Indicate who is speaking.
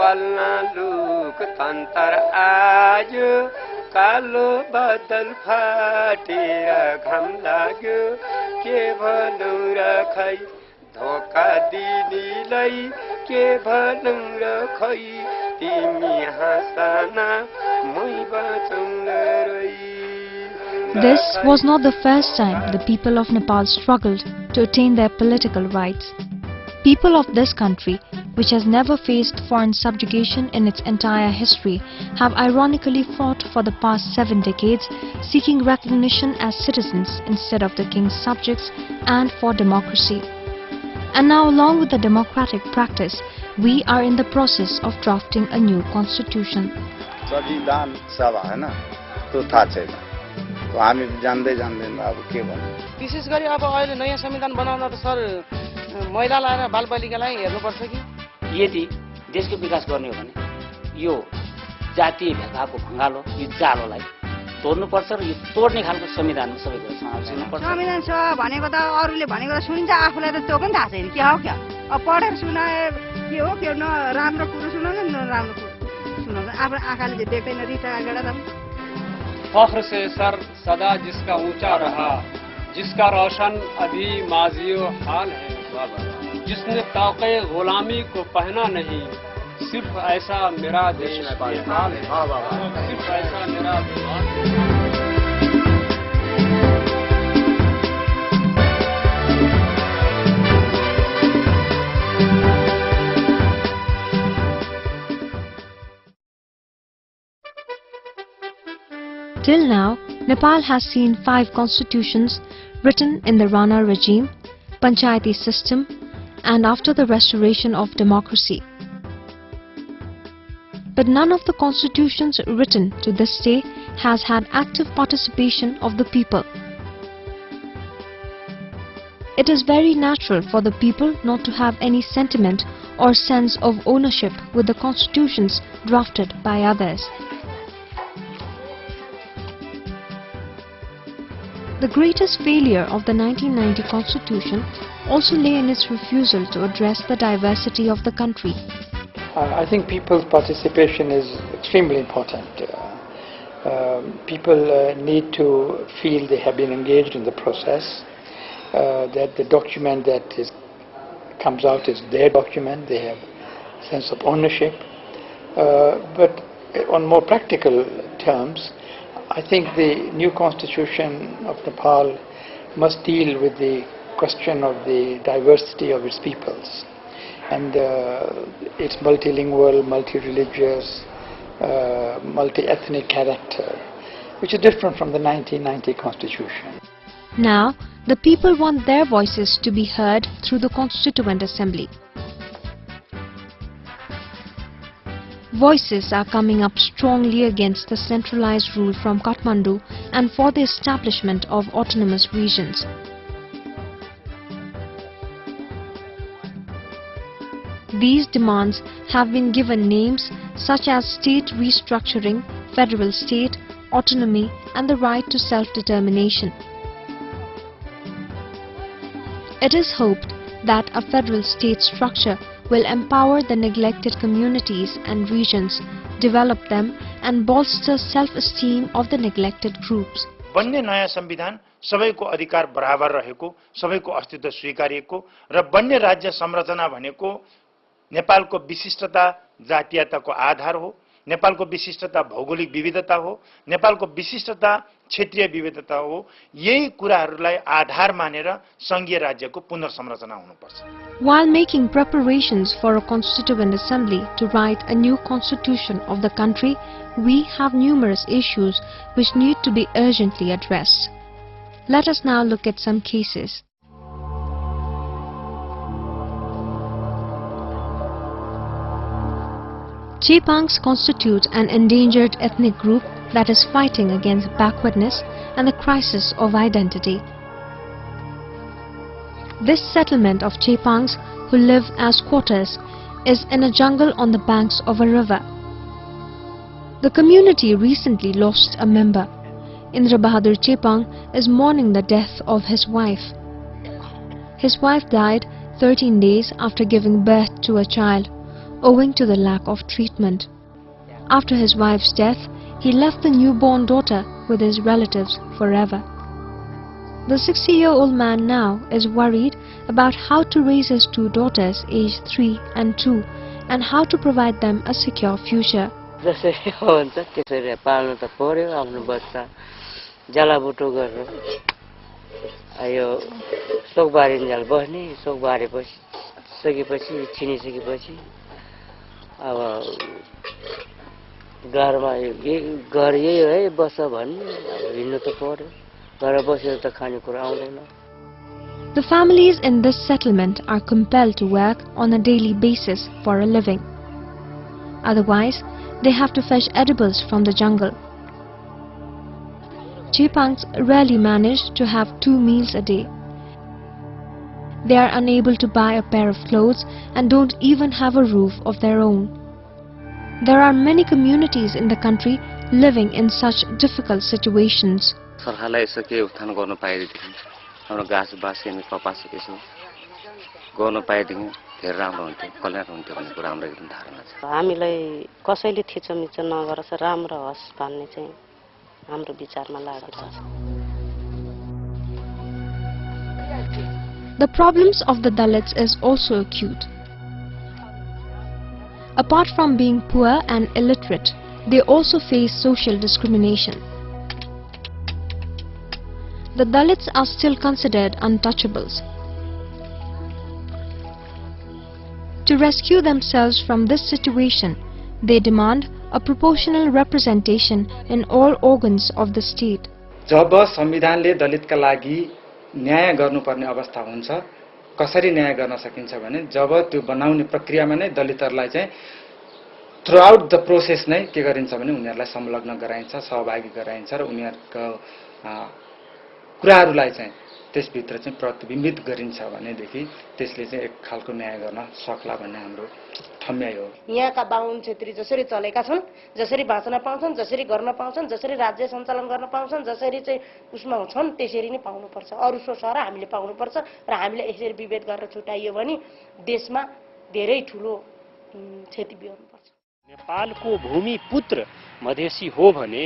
Speaker 1: नेपालमा लोकतन्त्र आयो कालो बादल फाटेर घाम लाग्यो के भनौँ र खै धोका दिनेलाई के भनौँ र खै तिमी हाँसना मै बाँचौँ रै।
Speaker 2: This was not the first time the people of Nepal struggled to attain their political rights. People of this country, which has never faced foreign subjugation in its entire history, have ironically fought for the past 7 decades, seeking recognition as citizens instead of the king's subjects and for democracy. And now, along with the democratic practice, we are in the process of drafting a new constitution.
Speaker 3: संविधान सभा हैन त्यो थाहा छैन हामी जान्दै जान्दैन अब के भन्नु
Speaker 4: विशेष गरी अब अहिले नयाँ संविधान बनाउन त सर महिलालाई र बालबालिकालाई हेर्नुपर्छ कि
Speaker 5: यदि देशको विकास गर्ने हो भने यो जातीय भेदभावको भंगालो यो जालोलाई तोड्नुपर्छ र यो तोड्ने खालको संविधानमा सबै कुरा समावेश हुनुपर्छ।
Speaker 6: संविधान सभा भनेको त अरूले भनेको त सुनिन्छ आफूलाई त त्यो पनि थाहा छैन के हो क्या अब पढेर सुनाए के हो के न राम्रो कुरो सुनाउँछ न राम्रो कुरो सुनाउँछ आफ्नो आँखाले देख्दैन रिटा गरेर
Speaker 7: फख्र से सर सदा जिसका ऊंचा रहा जिसका रोशन अभी माजियो हाल है जिसने ताक़े गुलामी को पहना नहीं सिर्फ ऐसा मेरा देश बेहाल है सिर्फ ऐसा मेरा देश।
Speaker 2: Till now, Nepal has seen 5 constitutions written in the Rana regime, Panchayati system, and after the restoration of democracy. But none of the constitutions written to this day has had active participation of the people. It is very natural for the people not to have any sentiment or sense of ownership with the constitutions drafted by others. The greatest failure of the 1990 constitution also lay in its refusal to address the diversity of the country.
Speaker 8: I think people's participation is extremely important. People need to feel they have been engaged in the process, that the document that comes out is their document, they have a sense of ownership. But on more practical terms, I think the new constitution of Nepal must deal with the question of the diversity of its peoples and its multilingual, multi-religious, multi-ethnic character, which is different from the 1990 constitution.
Speaker 2: Now, the people want their voices to be heard through the Constituent Assembly. Voices are coming up strongly against the centralized rule from Kathmandu and for the establishment of autonomous regions. These demands have been given names such as state restructuring, federal state, autonomy, and the right to self-determination. It is hoped that a federal state structure will empower the neglected communities and regions, develop them, and bolster self-esteem of the neglected groups.
Speaker 9: बन्ने नयाँ संविधान सबैको अधिकार बराबर रहेको, सबैको अस्तित्व स्वीकारिएको र बन्ने राज्य संरचना भनेको नेपालको विशिष्टता जातीयताको आधार हो, नेपालको विशिष्टता भौगोलिक विविधता हो, नेपालको विशिष्टता क्षेत्रीय विविधता हो। यही कुराहरूलाई आधार मानेर संघीय राज्यको पुनर्संरचना हुनुपर्छ।
Speaker 2: While making preparations for a constituent assembly to write a new constitution of the country, we have numerous issues which need to be urgently addressed. Let us now look at some cases. Chepangs constitute an endangered ethnic group that is fighting against backwardness and the crisis of identity. This settlement of Chepangs, who live as squatters, is in a jungle on the banks of a river. The community recently lost a member. Indra Bahadur Chepang is mourning the death of his wife. His wife died 13 days after giving birth to a child. owing to the lack of treatment. After his wife's death, he left the newborn daughter with his relatives forever. The 60-year-old man now is worried about how to raise his two daughters aged 3 and 2 and how to provide them a secure future.
Speaker 4: जसरी हुन्छ त्यसरी पाल्नु त पर्यो आफ्नो बच्चा जलाबुटो गर्नु यो शोक बारिन्जाल बस्ने शोक बारेपछि सकेपछि छिनिसकेपछि अब घरमा घर यही है बस भन्ने हिँड्नु त पर्यो घर बसेर त खानेकुरा आउँदैन.
Speaker 2: The families in this settlement are compelled to work on a daily basis for a living. Otherwise, they have to fetch edibles from the jungle. Chepangs rarely manage to have 2 meals a day. They are unable to buy a pair of clothes and don't even have a roof of their own. There are many communities in the country living in such difficult situations.
Speaker 10: सरकारलाई यसो के उत्थान गर्न पाएदेखि हाम्रो घाँस बाँस अनि कपास यसो गर्न पाएदेखि धेरै राम्रो हुन्थ्यो कल्याण हुन्थ्यो भन्ने कुरा हाम्रो एकदम धारणा छ.
Speaker 4: हामीलाई कसैले थिचोमिचो नगरोस् राम्रो होस् भन्ने चाहिँ हाम्रो विचारमा लागेको छ.
Speaker 2: The problems of the Dalits is also acute. Apart from being poor and illiterate, they also face social discrimination. The Dalits are still considered untouchables. To rescue themselves from this situation, they demand a proportional representation in all organs of the state.
Speaker 11: जब संविधानले दलितका लागि न्याय गर्नुपर्ने अवस्था हुन्छ, कसरी न्याय गर्न सकिन्छ भने जब त्यो बनाउने प्रक्रियामा नै दलितहरूलाई चाहिँ थ्रुआउट द प्रोसेस नै के गरिन्छ भने उनीहरूलाई संलग्न गराइन्छ, सहभागी गराइन्छ र उनीहरूको कुराहरूलाई चाहिँ त्यसभित्र चाहिँ प्रतिबिम्बित गरिन्छ भनेदेखि त्यसले चाहिँ एक खालको न्याय गर्न सक्ला भन्ने हाम्रो ठम्याइ हो.
Speaker 12: यहाँका बाहुन क्षेत्री जसरी चलेका छन्, जसरी बाँच्न पाउँछन्, जसरी गर्न पाउँछन्, जसरी राज्य सञ्चालन गर्न पाउँछन्, जसरी चाहिँ उसमा छन् त्यसरी नै पाउनुपर्छ. अरू सोसर हामीले पाउनुपर्छ र हामीले यसरी विभेद गरेर छुटाइयो भने देशमा धेरै ठुलो क्षति बिहोर्नुपर्छ.
Speaker 7: नेपालको भूमि पुत्र मधेसी हो भने